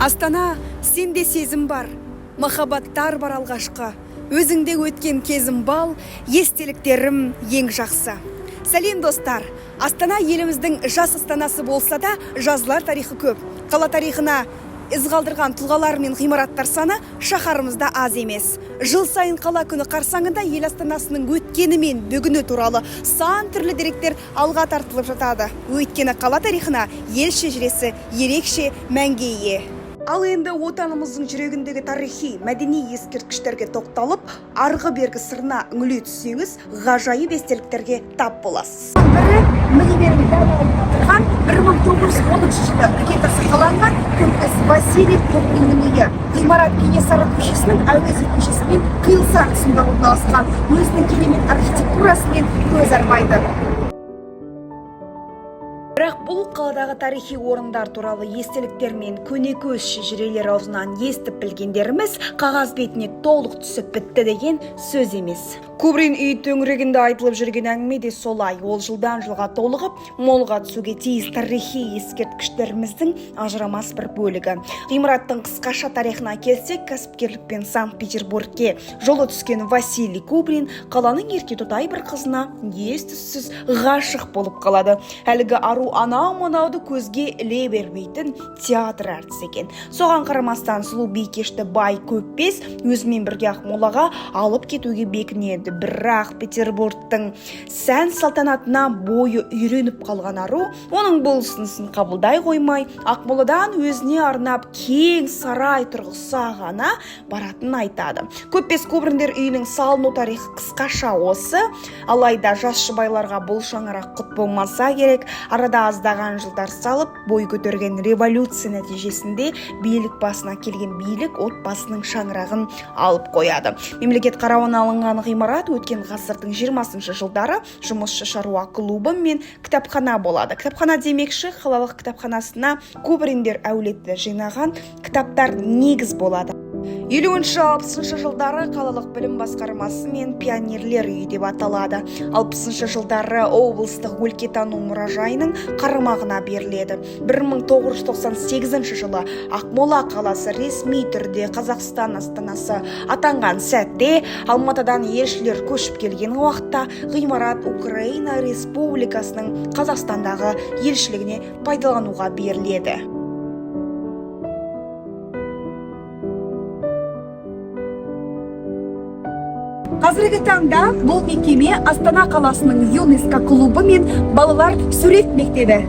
Астана, сенде сезім бар, махаббаттар бар алғашқа. Өзіңде өткен кезім бал, естеліктерім ең жақсы. Сәлем достар, Астана еліміздің жас астанасы болса да, жазылар тарихы көп. Қала тарихына із қалдырған тұлғалар мен ғимараттар саны шаһарымызда аз емес. Жыл сайын қала күні қарсаңында ел астанасының өткені мен бүгіні туралы сан түрлі деректер алға тартылып жатады. Өйткені қала тарихына ел шежіресі ерекше мәнге ие. Ал енді отанымыздың жүрегіндегі тарихи, мәдени ескерткіштерге тоқталып, арғы бергі сырына үңіле түссеңіз, ғажайып естеліктерге тап боласыз. Бірі мінеберді тұрған 1910 жылы іргетасы қаланған көпес Василий Куклиннің үйі. Ғимарат Кенесары көшесінің Әуезов көшесімен қиылысар тұсында орналасқан, өзінің керемет архитектурасымен көз арбайды. Бірақ бұл қаладағы тарихи орындар туралы естеліктер мен көнекөз шежірелер аузынан естіп білгендеріміз қағаз бетіне толық түсіп бітті деген сөз емес. Кубрин үй төңірегінде айтылып жүрген әңгіме де солай. Ол жылдан жылға толығып, молға түсуге тиіс тарихи ескерткіштеріміздің ажырамас бір бөлігі. Ғимараттың қысқаша тарихына келсек, кәсіпкерлікпен Санкт-Петербургке жолы түскен Василий Кубрин қаланың еркетотай бір қызына ес-түссіз ғашық болып қалады. Әлгі ару анау-мынауды көзге іле бермейтін театр әртісі екен. Соған қарамастан сұлу бикешті бай көпес өзімен бірге Ақмолаға алып кетуге бекінеді. Бірақ Петербургтың сән салтанатына бойы үйреніп қалған ару, оның бұл ұсынысын қабылдай қоймай, Ақмоладан өзіне арнап кең сарай тұрғызса ғана баратын айтады. Көпес Кубриндер үйінің салыну тарихы қысқаша осы, алайда жас жұбайларға бұл шаңырақ құт болмаса керек. Арада аздаған жылдар салып, бой көтерген революция нәтижесінде билік басына келген билік отбасының шаңырағын алып қояды. Мемлекет қарауына алынған ғимарат өткен ғасырдың 20-шы жылдары жұмысшы шаруа клубы мен кітапхана болады. Кітапхана демекші, қалалық кітапханасына Кубриндер әулеті жинаған кітаптар негіз болады. 50-60 жылдары қалалық білім басқармасы мен пионерлер үйі деп аталады. 60 жылдары облыстық өлкетану мұражайының қарамағына беріледі. 1998 жылы Ақмола қаласы ресми түрде Қазақстан астанасы атанған сәтте Алматыдан елшілер көшіп келген уақытта ғимарат Украина Республикасының Қазақстандағы елшілігіне пайдалануға беріледі. Қазіргі таңда бұл мекеме Астана қаласының ЮНЕСКО клубы мен балалар сурет мектебі.